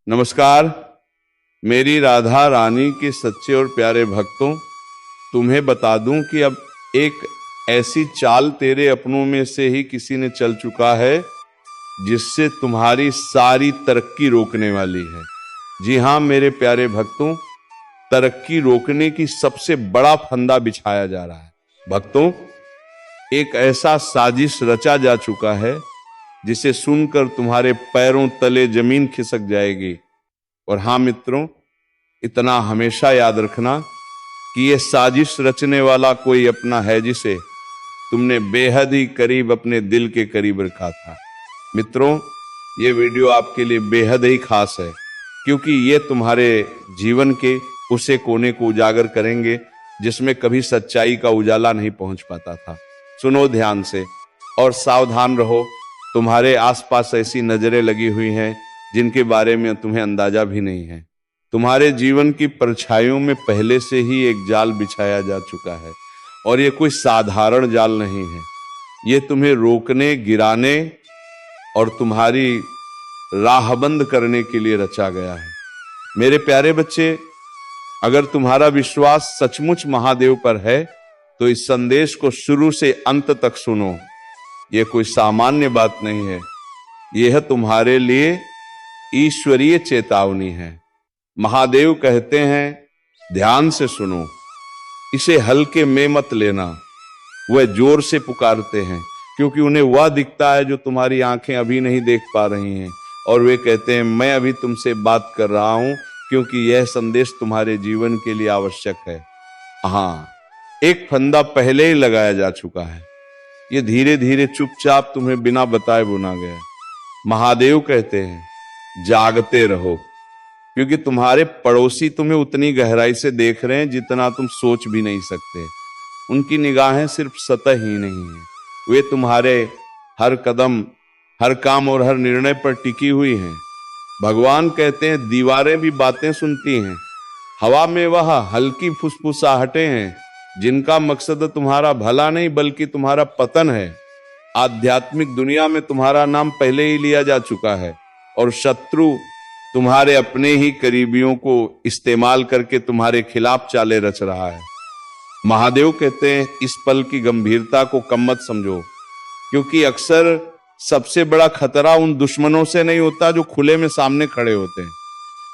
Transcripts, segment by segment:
नमस्कार। मेरी राधा रानी के सच्चे और प्यारे भक्तों, तुम्हें बता दूं कि अब एक ऐसी चाल तेरे अपनों में से ही किसी ने चल चुका है जिससे तुम्हारी सारी तरक्की रोकने वाली है। जी हाँ मेरे प्यारे भक्तों, तरक्की रोकने की सबसे बड़ा फंदा बिछाया जा रहा है। भक्तों, एक ऐसा साजिश रचा जा चुका है जिसे सुनकर तुम्हारे पैरों तले जमीन खिसक जाएगी। और हाँ मित्रों, इतना हमेशा याद रखना कि ये साजिश रचने वाला कोई अपना है जिसे तुमने बेहद ही करीब, अपने दिल के करीब रखा था। मित्रों, ये वीडियो आपके लिए बेहद ही खास है क्योंकि ये तुम्हारे जीवन के उसे कोने को उजागर करेंगे जिसमें कभी सच्चाई का उजाला नहीं पहुंच पाता था। सुनो ध्यान से और सावधान रहो। तुम्हारे आसपास ऐसी नजरें लगी हुई हैं जिनके बारे में तुम्हें अंदाजा भी नहीं है। तुम्हारे जीवन की परछाइयों में पहले से ही एक जाल बिछाया जा चुका है और ये कोई साधारण जाल नहीं है। ये तुम्हें रोकने, गिराने और तुम्हारी राहबंद करने के लिए रचा गया है। मेरे प्यारे बच्चे, अगर तुम्हारा विश्वास सचमुच महादेव पर है तो इस संदेश को शुरू से अंत तक सुनो। यह कोई सामान्य बात नहीं है, यह तुम्हारे लिए ईश्वरीय चेतावनी है। महादेव कहते हैं, ध्यान से सुनो, इसे हल्के में मत लेना। वह जोर से पुकारते हैं क्योंकि उन्हें वह दिखता है जो तुम्हारी आंखें अभी नहीं देख पा रही हैं। और वे कहते हैं, मैं अभी तुमसे बात कर रहा हूं क्योंकि यह संदेश तुम्हारे जीवन के लिए आवश्यक है। हाँ, एक फंदा पहले ही लगाया जा चुका है। यह धीरे धीरे चुपचाप तुम्हें बिना बताए बुना गया। महादेव कहते हैं, जागते रहो क्योंकि तुम्हारे पड़ोसी तुम्हें उतनी गहराई से देख रहे हैं जितना तुम सोच भी नहीं सकते। उनकी निगाहें सिर्फ सतह ही नहीं है, वे तुम्हारे हर कदम, हर काम और हर निर्णय पर टिकी हुई हैं। भगवान कहते हैं, दीवारें भी बातें सुनती हैं। हवा में वह हल्की फुसफुसाहटें हैं जिनका मकसद तुम्हारा भला नहीं बल्कि तुम्हारा पतन है। आध्यात्मिक दुनिया में तुम्हारा नाम पहले ही लिया जा चुका है और शत्रु तुम्हारे अपने ही करीबियों को इस्तेमाल करके तुम्हारे खिलाफ चालें रच रहा है। महादेव कहते हैं, इस पल की गंभीरता को कम मत समझो क्योंकि अक्सर सबसे बड़ा खतरा उन दुश्मनों से नहीं होता जो खुले में सामने खड़े होते हैं,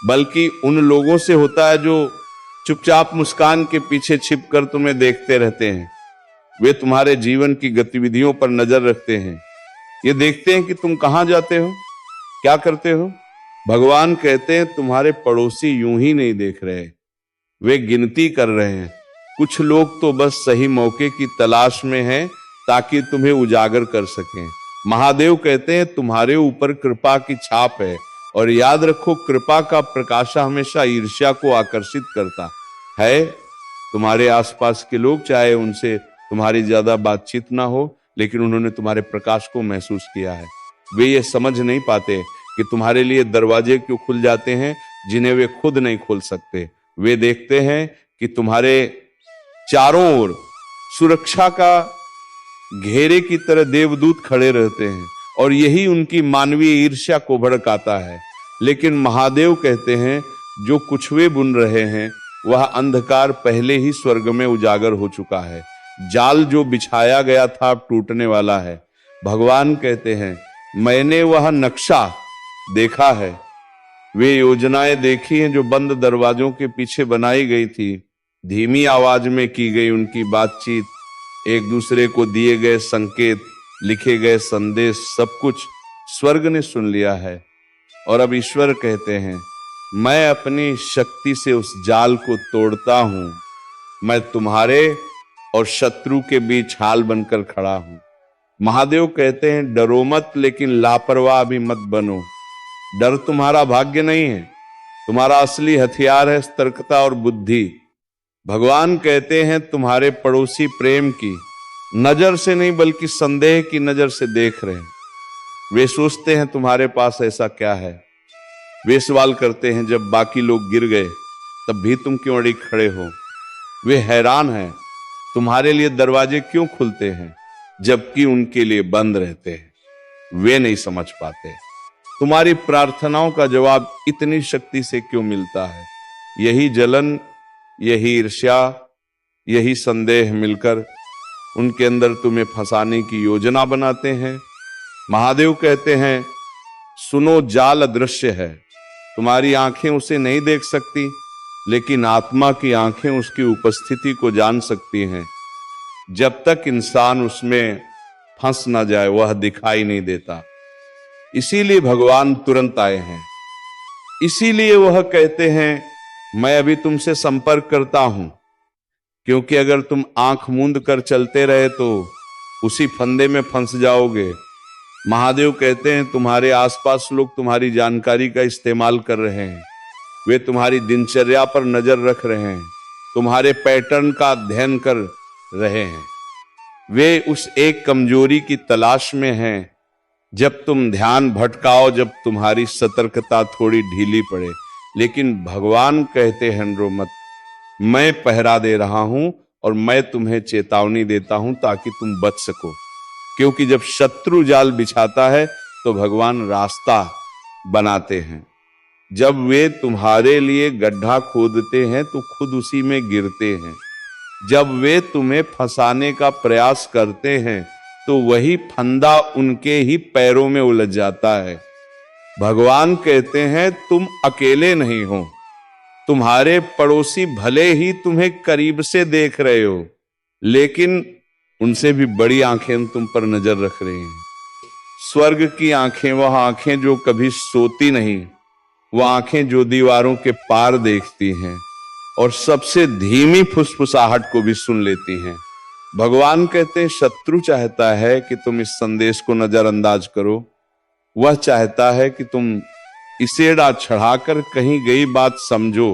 बल्कि उन लोगों से होता है जो चुपचाप मुस्कान के पीछे छिपकर तुम्हें देखते रहते हैं। वे तुम्हारे जीवन की गतिविधियों पर नजर रखते हैं। ये देखते हैं कि तुम कहां जाते हो, क्या करते हो। भगवान कहते हैं, तुम्हारे पड़ोसी यूं ही नहीं देख रहे, वे गिनती कर रहे हैं। कुछ लोग तो बस सही मौके की तलाश में हैं ताकि तुम्हें उजागर कर सकें। महादेव कहते हैं, तुम्हारे ऊपर कृपा की छाप है और याद रखो, कृपा का प्रकाश हमेशा ईर्ष्या को आकर्षित करता है। तुम्हारे आसपास के लोग, चाहे उनसे तुम्हारी ज्यादा बातचीत ना हो, लेकिन उन्होंने तुम्हारे प्रकाश को महसूस किया है। वे ये समझ नहीं पाते कि तुम्हारे लिए दरवाजे क्यों खुल जाते हैं जिन्हें वे खुद नहीं खोल सकते। वे देखते हैं कि तुम्हारे चारों ओर सुरक्षा का घेरे की तरह देवदूत खड़े रहते हैं और यही उनकी मानवीय ईर्ष्या को भड़काता है। लेकिन महादेव कहते हैं, जो कुछ वे बुन रहे हैं वह अंधकार पहले ही स्वर्ग में उजागर हो चुका है। जाल जो बिछाया गया था अब टूटने वाला है। भगवान कहते हैं, मैंने वह नक्शा देखा है, वे योजनाएं देखी हैं जो बंद दरवाजों के पीछे बनाई गई थी। धीमी आवाज में की गई उनकी बातचीत, एक दूसरे को दिए गए संकेत, लिखे गए संदेश, सब कुछ स्वर्ग ने सुन लिया है। और अब ईश्वर कहते हैं, मैं अपनी शक्ति से उस जाल को तोड़ता हूं। मैं तुम्हारे और शत्रु के बीच हाल बनकर खड़ा हूं। महादेव कहते हैं, डरो मत, लेकिन लापरवाह भी मत बनो। डर तुम्हारा भाग्य नहीं है, तुम्हारा असली हथियार है सतर्कता और बुद्धि। भगवान कहते हैं, तुम्हारे पड़ोसी प्रेम की नजर से नहीं बल्कि संदेह की नजर से देख रहे हैं। वे सोचते हैं तुम्हारे पास ऐसा क्या है। वे सवाल करते हैं, जब बाकी लोग गिर गए तब भी तुम क्यों अड़ी खड़े हो। वे हैरान हैं, तुम्हारे लिए दरवाजे क्यों खुलते हैं जबकि उनके लिए बंद रहते हैं। वे नहीं समझ पाते, तुम्हारी प्रार्थनाओं का जवाब इतनी शक्ति से क्यों मिलता है? यही जलन, यही ईर्ष्या, यही संदेह मिलकर उनके अंदर तुम्हें फंसाने की योजना बनाते हैं। महादेव कहते हैं, सुनो, जाल अदृश्य है, तुम्हारी आंखें उसे नहीं देख सकती, लेकिन आत्मा की आंखें उसकी उपस्थिति को जान सकती हैं। जब तक इंसान उसमें फंस ना जाए वह दिखाई नहीं देता। इसीलिए भगवान तुरंत आए हैं। इसीलिए वह कहते हैं, मैं अभी तुमसे संपर्क करता हूं, क्योंकि अगर तुम आंख मूंद कर चलते रहे तो उसी फंदे में फंस जाओगे। महादेव कहते हैं, तुम्हारे आसपास लोग तुम्हारी जानकारी का इस्तेमाल कर रहे हैं, वे तुम्हारी दिनचर्या पर नजर रख रहे हैं, तुम्हारे पैटर्न का अध्ययन कर रहे हैं। वे उस एक कमजोरी की तलाश में हैं, जब तुम ध्यान भटकाओ, जब तुम्हारी सतर्कता थोड़ी ढीली पड़े। लेकिन भगवान कहते हैं, रो मत, मैं पहरा दे रहा हूं और मैं तुम्हें चेतावनी देता हूं ताकि तुम बच सको। क्योंकि जब शत्रु जाल बिछाता है तो भगवान रास्ता बनाते हैं। जब वे तुम्हारे लिए गड्ढा खोदते हैं तो खुद उसी में गिरते हैं। जब वे तुम्हें फंसाने का प्रयास करते हैं तो वही फंदा उनके ही पैरों में उलझ जाता है। भगवान कहते हैं, तुम अकेले नहीं हो, तुम्हारे पड़ोसी भले ही तुम्हें करीब से देख रहे हो, लेकिन उनसे भी बड़ी आंखें तुम पर नजर रख रही हैं। स्वर्ग की आंखें, वह आंखें जो कभी सोती नहीं, वह आंखें जो दीवारों के पार देखती हैं और सबसे धीमी फुसफुसाहट को भी सुन लेती हैं। भगवान कहते हैं, शत्रु चाहता है कि तुम इस संदेश को नजरअंदाज करो। वह चाहता है कि तुम इसेड़ा चढ़ाकर कहीं गई बात समझो।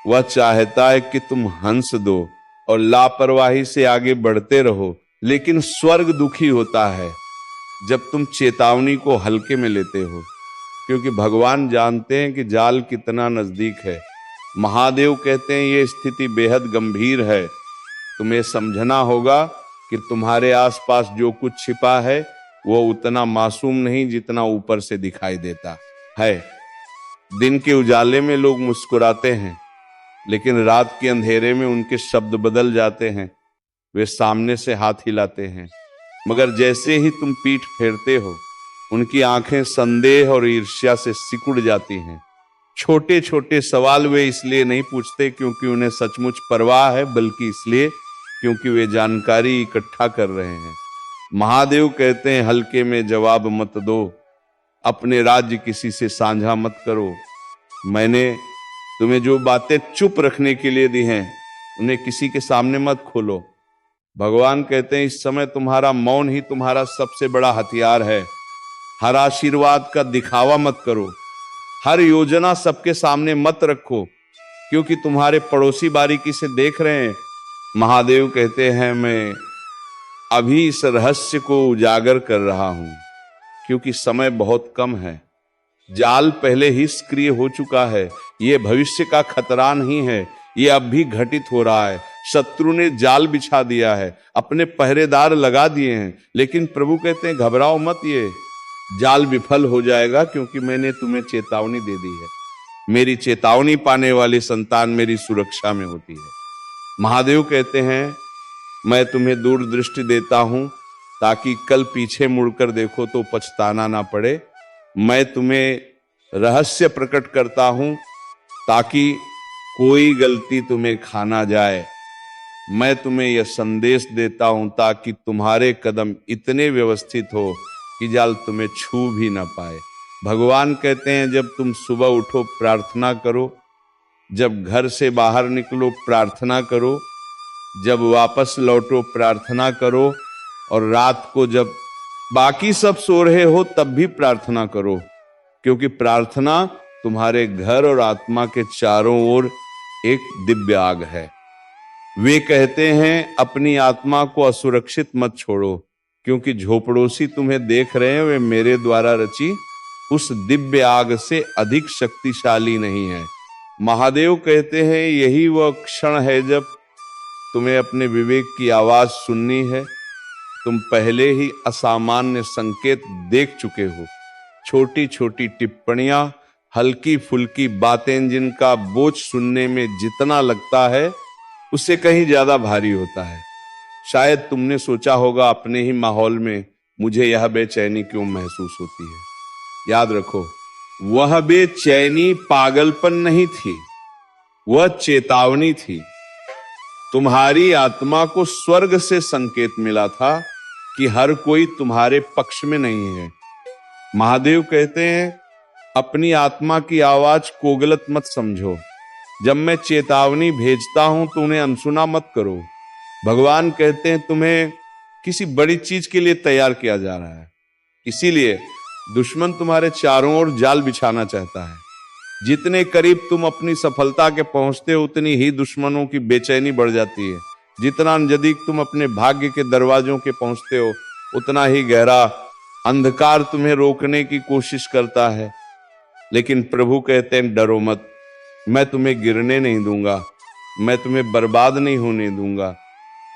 वह चाहता है कि तुम हंस दो और लापरवाही से आगे बढ़ते रहो। लेकिन स्वर्ग दुखी होता है जब तुम चेतावनी को हल्के में लेते हो, क्योंकि भगवान जानते हैं कि जाल कितना नजदीक है। महादेव कहते हैं, ये स्थिति बेहद गंभीर है, तुम्हें समझना होगा कि तुम्हारे आसपास जो कुछ छिपा है वो उतना मासूम नहीं जितना ऊपर से दिखाई देता है। दिन के उजाले में लोग मुस्कुराते हैं, लेकिन रात के अंधेरे में उनके शब्द बदल जाते हैं। वे सामने से हाथ हिलाते हैं, मगर जैसे ही तुम पीठ फेरते हो उनकी आंखें संदेह और ईर्ष्या से सिकुड़ जाती हैं। छोटे छोटे सवाल वे इसलिए नहीं पूछते क्योंकि उन्हें सचमुच परवाह है, बल्कि इसलिए क्योंकि वे जानकारी इकट्ठा कर रहे हैं। महादेव कहते हैं, हल्के में जवाब मत दो, अपने राज्य किसी से साझा मत करो। मैंने तुम्हें जो बातें चुप रखने के लिए दी हैं उन्हें किसी के सामने मत खोलो। भगवान कहते हैं, इस समय तुम्हारा मौन ही तुम्हारा सबसे बड़ा हथियार है। हर आशीर्वाद का दिखावा मत करो, हर योजना सबके सामने मत रखो, क्योंकि तुम्हारे पड़ोसी बारीकी से देख रहे हैं। महादेव कहते हैं, मैं अभी इस रहस्य को उजागर कर रहा हूं, क्योंकि समय बहुत कम है। जाल पहले ही सक्रिय हो चुका है। यह भविष्य का खतरा नहीं है, यह अब भी घटित हो रहा है। शत्रु ने जाल बिछा दिया है, अपने पहरेदार लगा दिए हैं, लेकिन प्रभु कहते हैं, घबराओ मत, ये जाल विफल हो जाएगा, क्योंकि मैंने तुम्हें चेतावनी दे दी है। मेरी चेतावनी पाने वाली संतान मेरी सुरक्षा में होती है। महादेव कहते हैं, मैं तुम्हें दूरदृष्टि देता हूं ताकि कल पीछे मुड़कर देखो तो पछताना ना पड़े। मैं तुम्हें रहस्य प्रकट करता हूं ताकि कोई गलती तुम्हें खा ना जाए। मैं तुम्हें यह संदेश देता हूं ताकि तुम्हारे कदम इतने व्यवस्थित हो कि जाल तुम्हें छू भी ना पाए। भगवान कहते हैं, जब तुम सुबह उठो प्रार्थना करो, जब घर से बाहर निकलो प्रार्थना करो, जब वापस लौटो प्रार्थना करो, और रात को जब बाकी सब सो रहे हो तब भी प्रार्थना करो, क्योंकि प्रार्थना तुम्हारे घर और आत्मा के चारों ओर एक दिव्य आग है। वे कहते हैं, अपनी आत्मा को असुरक्षित मत छोड़ो, क्योंकि झोपड़ोसी तुम्हें देख रहे हैं, वे मेरे द्वारा रची उस दिव्य आग से अधिक शक्तिशाली नहीं है। महादेव कहते हैं, यही वह क्षण है जब तुम्हें अपने विवेक की आवाज सुननी है। तुम पहले ही असामान्य संकेत देख चुके हो। छोटी छोटी टिप्पणियां, हल्की फुल्की बातें जिनका बोझ सुनने में जितना लगता है उससे कहीं ज्यादा भारी होता है। शायद तुमने सोचा होगा अपने ही माहौल में मुझे यह बेचैनी क्यों महसूस होती है। याद रखो, वह बेचैनी पागलपन नहीं थी, वह चेतावनी थी। तुम्हारी आत्मा को स्वर्ग से संकेत मिला था कि हर कोई तुम्हारे पक्ष में नहीं है। महादेव कहते हैं, अपनी आत्मा की आवाज को गलत मत समझो। जब मैं चेतावनी भेजता हूं तो उन्हें अनसुना मत करो। भगवान कहते हैं, तुम्हें किसी बड़ी चीज के लिए तैयार किया जा रहा है, इसीलिए दुश्मन तुम्हारे चारों ओर जाल बिछाना चाहता है। जितने करीब तुम अपनी सफलता के पहुंचते हो उतनी ही दुश्मनों की बेचैनी बढ़ जाती है। जितना नजदीक तुम अपने भाग्य के दरवाजों के पहुंचते हो उतना ही गहरा अंधकार तुम्हें रोकने की कोशिश करता है। लेकिन प्रभु कहते हैं, डरो मत, मैं तुम्हें गिरने नहीं दूंगा, मैं तुम्हें बर्बाद नहीं होने दूंगा,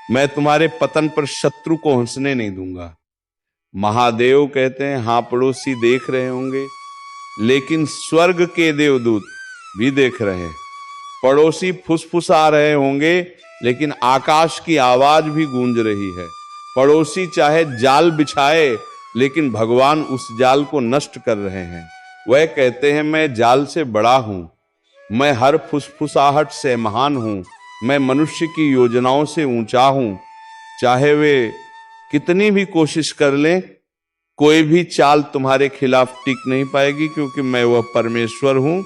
मैं तुम्हारे पतन पर शत्रु को हंसने नहीं दूंगा। महादेव कहते हैं, हाँ पड़ोसी देख रहे होंगे, लेकिन स्वर्ग के देवदूत भी देख रहे हैं। पड़ोसी फुसफुसा रहे होंगे, लेकिन आकाश की आवाज भी गूंज रही है। पड़ोसी चाहे जाल बिछाए, लेकिन भगवान उस जाल को नष्ट कर रहे हैं। वह कहते हैं, मैं जाल से बड़ा हूं, मैं हर फुसफुसाहट से महान हूं, मैं मनुष्य की योजनाओं से ऊंचा हूं। चाहे वे कितनी भी कोशिश कर लें, कोई भी चाल तुम्हारे खिलाफ टिक नहीं पाएगी, क्योंकि मैं वह परमेश्वर हूं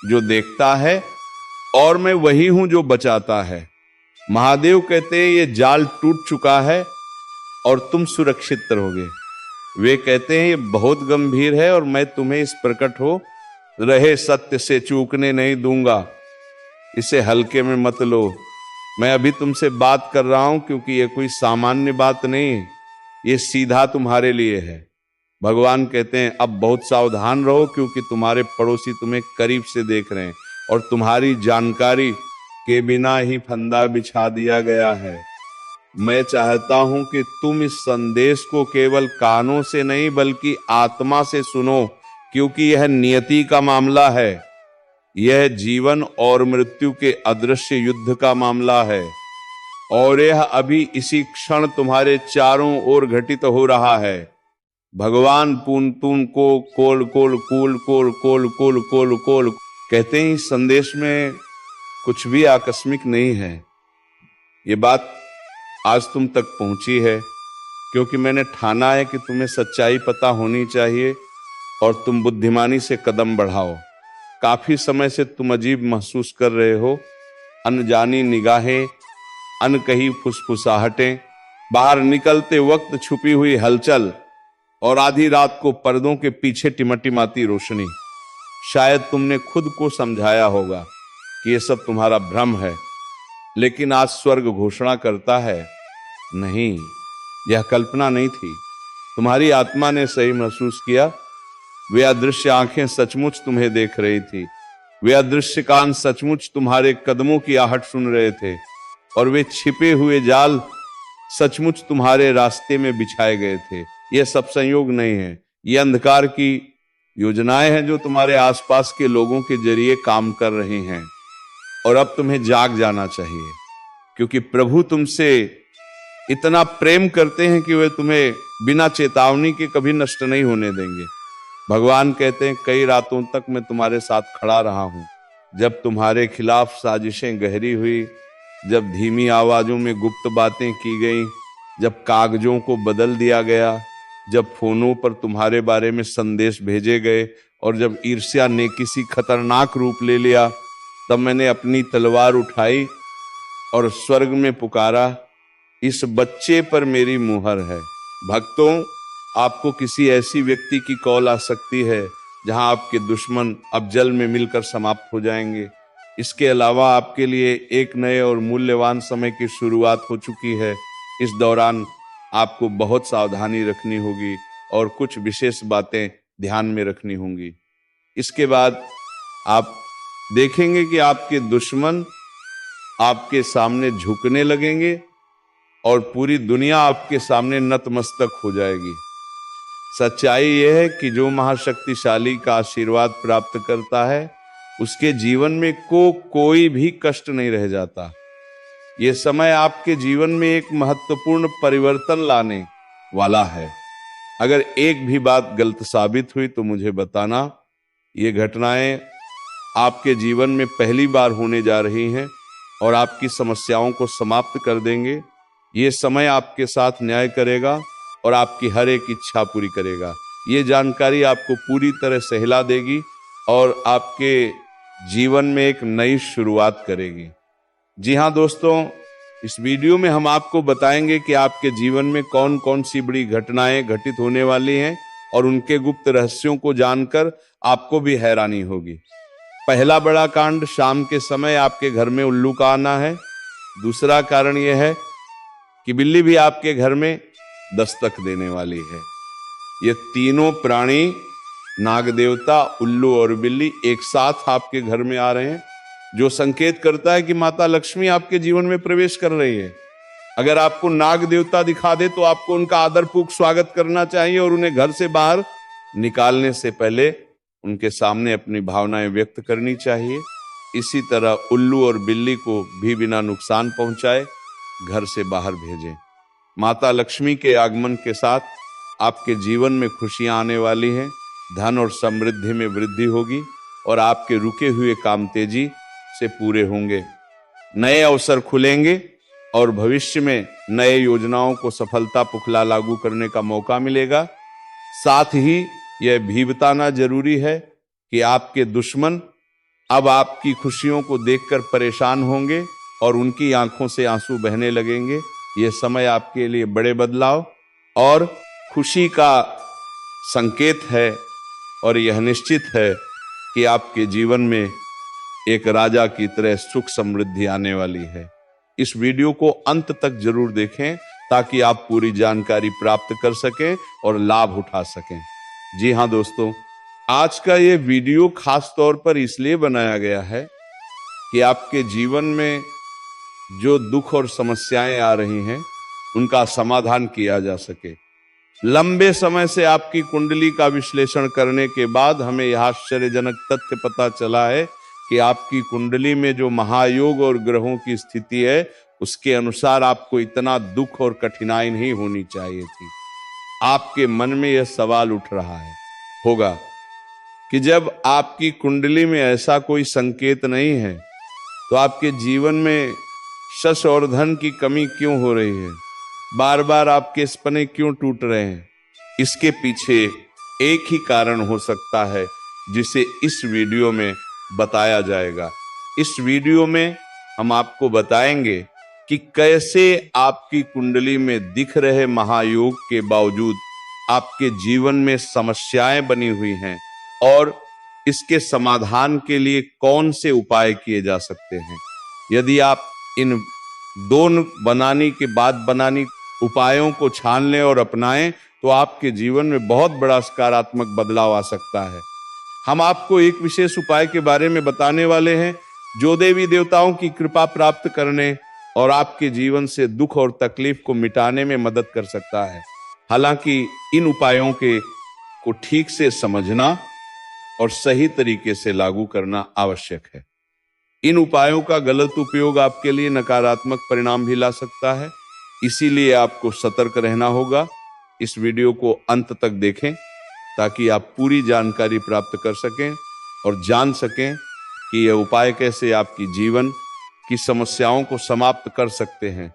जो देखता है और मैं वही हूं जो बचाता है। महादेव कहते हैं, ये जाल टूट चुका है और तुम सुरक्षित रहोगे। वे कहते हैं, ये बहुत गंभीर है और मैं तुम्हें इस प्रकट हो रहे सत्य से चूकने नहीं दूंगा। इसे हल्के में मत लो। मैं अभी तुमसे बात कर रहा हूं क्योंकि ये कोई सामान्य बात नहीं है, ये सीधा तुम्हारे लिए है। भगवान कहते हैं, अब बहुत सावधान रहो, क्योंकि तुम्हारे पड़ोसी तुम्हें करीब से देख रहे हैं और तुम्हारी जानकारी के बिना ही फंदा बिछा दिया गया है। मैं चाहता हूं कि तुम इस संदेश को केवल कानों से नहीं बल्कि आत्मा से सुनो, क्योंकि यह नियति का मामला है। यह जीवन और मृत्यु के अदृश्य युद्ध का मामला है और यह अभी इसी क्षण तुम्हारे चारों ओर घटित हो रहा है। भगवान पून पून को कोल कोल कूल कोल कोल कोल कोल कोल कहते हैं। इस संदेश में कुछ भी आकस्मिक नहीं है। ये बात आज तुम तक पहुंची है क्योंकि मैंने ठाना है कि तुम्हें सच्चाई पता होनी चाहिए और तुम बुद्धिमानी से कदम बढ़ाओ। काफी समय से तुम अजीब महसूस कर रहे हो, अनजानी निगाहें, अनकही फुसफुसाहटें, बाहर निकलते वक्त छुपी हुई हलचल और आधी रात को पर्दों के पीछे टिमटिमाती रोशनी। शायद तुमने खुद को समझाया होगा कि यह सब तुम्हारा भ्रम है, लेकिन आज स्वर्ग घोषणा करता है, नहीं, यह कल्पना नहीं थी। तुम्हारी आत्मा ने सही महसूस किया। वे अदृश्य आंखें सचमुच तुम्हें देख रही थी, वे अदृश्य कान सचमुच तुम्हारे कदमों की आहट सुन रहे थे और वे छिपे हुए जाल सचमुच तुम्हारे रास्ते में बिछाए गए थे। यह सब संयोग नहीं है, ये अंधकार की योजनाएं हैं जो तुम्हारे आसपास के लोगों के जरिए काम कर रही हैं। और अब तुम्हें जाग जाना चाहिए, क्योंकि प्रभु तुमसे इतना प्रेम करते हैं कि वे तुम्हें बिना चेतावनी के कभी नष्ट नहीं होने देंगे। भगवान कहते हैं, कई रातों तक मैं तुम्हारे साथ खड़ा रहा हूं। जब तुम्हारे खिलाफ साजिशें गहरी हुई, जब धीमी आवाजों में गुप्त बातें की गई, जब कागजों को बदल दिया गया, जब फोनों पर तुम्हारे बारे में संदेश भेजे गए और जब ईर्ष्या ने किसी खतरनाक रूप ले लिया, तब मैंने अपनी तलवार उठाई और स्वर्ग में पुकारा, इस बच्चे पर मेरी मुहर है। भक्तों, आपको किसी ऐसी व्यक्ति की कॉल आ सकती है जहां आपके दुश्मन अब जल में मिलकर समाप्त हो जाएंगे। इसके अलावा आपके लिए एक नए और मूल्यवान समय की शुरुआत हो चुकी है। इस दौरान आपको बहुत सावधानी रखनी होगी और कुछ विशेष बातें ध्यान में रखनी होंगी। इसके बाद आप देखेंगे कि आपके दुश्मन आपके सामने झुकने लगेंगे और पूरी दुनिया आपके सामने नतमस्तक हो जाएगी। सच्चाई यह है कि जो महाशक्तिशाली का आशीर्वाद प्राप्त करता है उसके जीवन में कोई भी कष्ट नहीं रह जाता। ये समय आपके जीवन में एक महत्वपूर्ण परिवर्तन लाने वाला है। अगर एक भी बात गलत साबित हुई तो मुझे बताना। ये घटनाएं आपके जीवन में पहली बार होने जा रही हैं और आपकी समस्याओं को समाप्त कर देंगे। ये समय आपके साथ न्याय करेगा और आपकी हर एक इच्छा पूरी करेगा। ये जानकारी आपको पूरी तरह से हिला देगी और आपके जीवन में एक नई शुरुआत करेगी। जी हाँ दोस्तों, इस वीडियो में हम आपको बताएंगे कि आपके जीवन में कौन कौन सी बड़ी घटनाएं घटित होने वाली हैं और उनके गुप्त रहस्यों को जानकर आपको भी हैरानी होगी। पहला बड़ा कांड, शाम के समय आपके घर में उल्लू का आना है। दूसरा कारण यह है कि बिल्ली भी आपके घर में दस्तक देने वाली है। ये तीनों प्राणी, नाग देवता, उल्लू और बिल्ली, एक साथ आपके घर में आ रहे हैं, जो संकेत करता है कि माता लक्ष्मी आपके जीवन में प्रवेश कर रही है। अगर आपको नाग देवता दिखा दे तो आपको उनका आदरपूर्वक स्वागत करना चाहिए और उन्हें घर से बाहर निकालने से पहले उनके सामने अपनी भावनाएं व्यक्त करनी चाहिए। इसी तरह उल्लू और बिल्ली को भी बिना नुकसान पहुंचाए घर से बाहर भेजें। माता लक्ष्मी के आगमन के साथ आपके जीवन में खुशियां आने वाली हैं, धन और समृद्धि में वृद्धि होगी और आपके रुके हुए काम तेजी से पूरे होंगे। नए अवसर खुलेंगे और भविष्य में नए योजनाओं को सफलतापूर्वक लागू करने का मौका मिलेगा। साथ ही यह भी बताना जरूरी है कि आपके दुश्मन अब आपकी खुशियों को देखकर परेशान होंगे और उनकी आंखों से आंसू बहने लगेंगे। यह समय आपके लिए बड़े बदलाव और खुशी का संकेत है और यह निश्चित है कि आपके जीवन में एक राजा की तरह सुख समृद्धि आने वाली है। इस वीडियो को अंत तक जरूर देखें ताकि आप पूरी जानकारी प्राप्त कर सकें और लाभ उठा सकें। जी हाँ दोस्तों, आज का ये वीडियो खास तौर पर इसलिए बनाया गया है कि आपके जीवन में जो दुख और समस्याएं आ रही हैं उनका समाधान किया जा सके। लंबे समय से आपकी कुंडली का विश्लेषण करने के बाद हमें यह आश्चर्यजनक तथ्य पता चला है कि आपकी कुंडली में जो महायोग और ग्रहों की स्थिति है उसके अनुसार आपको इतना दुख और कठिनाई नहीं होनी चाहिए थी। आपके मन में यह सवाल उठ रहा है होगा कि जब आपकी कुंडली में ऐसा कोई संकेत नहीं है तो आपके जीवन में यश और धन की कमी क्यों हो रही है, बार बार आपके सपने क्यों टूट रहे हैं। इसके पीछे एक ही कारण हो सकता है जिसे इस वीडियो में बताया जाएगा। इस वीडियो में हम आपको बताएंगे कि कैसे आपकी कुंडली में दिख रहे महायोग के बावजूद आपके जीवन में समस्याएं बनी हुई हैं और इसके समाधान के लिए कौन से उपाय किए जा सकते हैं। यदि आप इन दोनों बनानी उपायों को छान लें और अपनाएं तो आपके जीवन में बहुत बड़ा सकारात्मक बदलाव आ सकता है। हम आपको एक विशेष उपाय के बारे में बताने वाले हैं जो देवी देवताओं की कृपा प्राप्त करने और आपके जीवन से दुख और तकलीफ को मिटाने में मदद कर सकता है। हालांकि इन उपायों को ठीक से समझना और सही तरीके से लागू करना आवश्यक है। इन उपायों का गलत उपयोग आपके लिए नकारात्मक परिणाम भी ला सकता है, इसीलिए आपको सतर्क रहना होगा। इस वीडियो को अंत तक देखें ताकि आप पूरी जानकारी प्राप्त कर सकें और जान सकें कि यह उपाय कैसे आपकी जीवन की समस्याओं को समाप्त कर सकते हैं।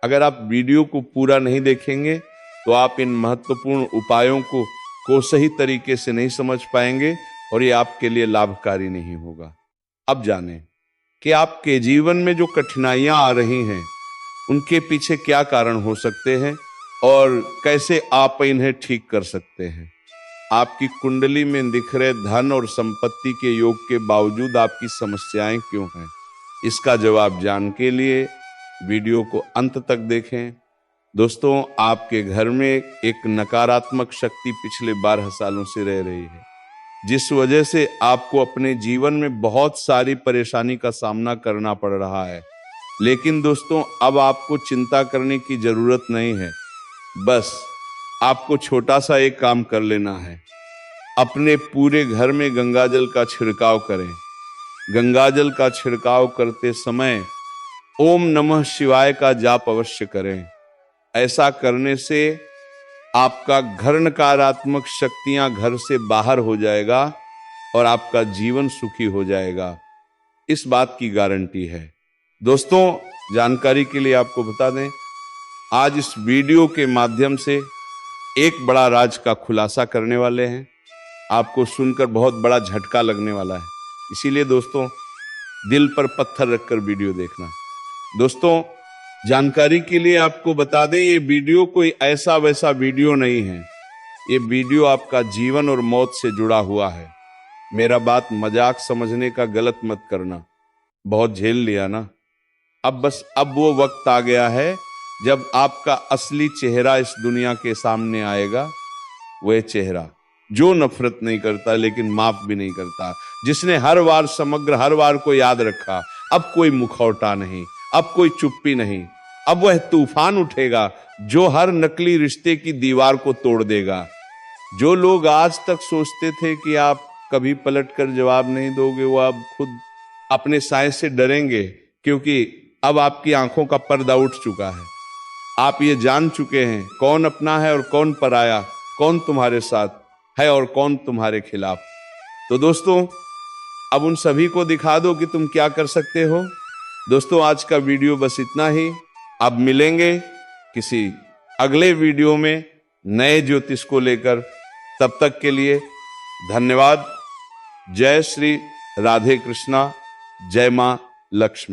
अगर आप वीडियो को पूरा नहीं देखेंगे तो आप इन महत्वपूर्ण उपायों को सही तरीके से नहीं समझ पाएंगे और ये आपके लिए लाभकारी नहीं होगा। अब जानें कि आपके जीवन में जो कठिनाइयां आ रही हैं उनके पीछे क्या कारण हो सकते हैं और कैसे आप इन्हें ठीक कर सकते हैं। आपकी कुंडली में दिख रहे धन और संपत्ति के योग के बावजूद आपकी समस्याएं क्यों हैं, इसका जवाब जानने के लिए वीडियो को अंत तक देखें। दोस्तों, आपके घर में एक नकारात्मक शक्ति पिछले 12 सालों से रह रही है, जिस वजह से आपको अपने जीवन में बहुत सारी परेशानी का सामना करना पड़ रहा है। लेकिन दोस्तों, अब आपको चिंता करने की जरूरत नहीं है। बस आपको छोटा सा एक काम कर लेना है। अपने पूरे घर में गंगाजल का छिड़काव करें। गंगाजल का छिड़काव करते समय ओम नमः शिवाय का जाप अवश्य करें। ऐसा करने से आपका घर नकारात्मक शक्तियां घर से बाहर हो जाएगा और आपका जीवन सुखी हो जाएगा। इस बात की गारंटी है। दोस्तों, जानकारी के लिए आपको बता दें, आज इस वीडियो के माध्यम से एक बड़ा राज का खुलासा करने वाले हैं। आपको सुनकर बहुत बड़ा झटका लगने वाला है, इसीलिए दोस्तों दिल पर पत्थर रखकर वीडियो देखना। दोस्तों, जानकारी के लिए आपको बता दें, ये वीडियो कोई ऐसा वैसा वीडियो नहीं है। ये वीडियो आपका जीवन और मौत से जुड़ा हुआ है। मेरा बात मजाक समझने का गलत मत करना। बहुत झेल लिया ना, अब वो वक्त आ गया है जब आपका असली चेहरा इस दुनिया के सामने आएगा। वह चेहरा जो नफरत नहीं करता लेकिन माफ भी नहीं करता, जिसने हर बार को याद रखा। अब कोई मुखौटा नहीं, अब कोई चुप्पी नहीं। अब वह तूफान उठेगा जो हर नकली रिश्ते की दीवार को तोड़ देगा। जो लोग आज तक सोचते थे कि आप कभी पलटकर जवाब नहीं दोगे, वो अब खुद अपने साय से डरेंगे, क्योंकि अब आपकी आंखों का पर्दा उठ चुका है। आप ये जान चुके हैं कौन अपना है और कौन पराया, कौन तुम्हारे साथ है और कौन तुम्हारे खिलाफ। तो दोस्तों, अब उन सभी को दिखा दो कि तुम क्या कर सकते हो। दोस्तों, आज का वीडियो बस इतना ही। अब मिलेंगे किसी अगले वीडियो में नए ज्योतिष को लेकर। तब तक के लिए धन्यवाद। जय श्री राधे कृष्णा, जय मां लक्ष्मी।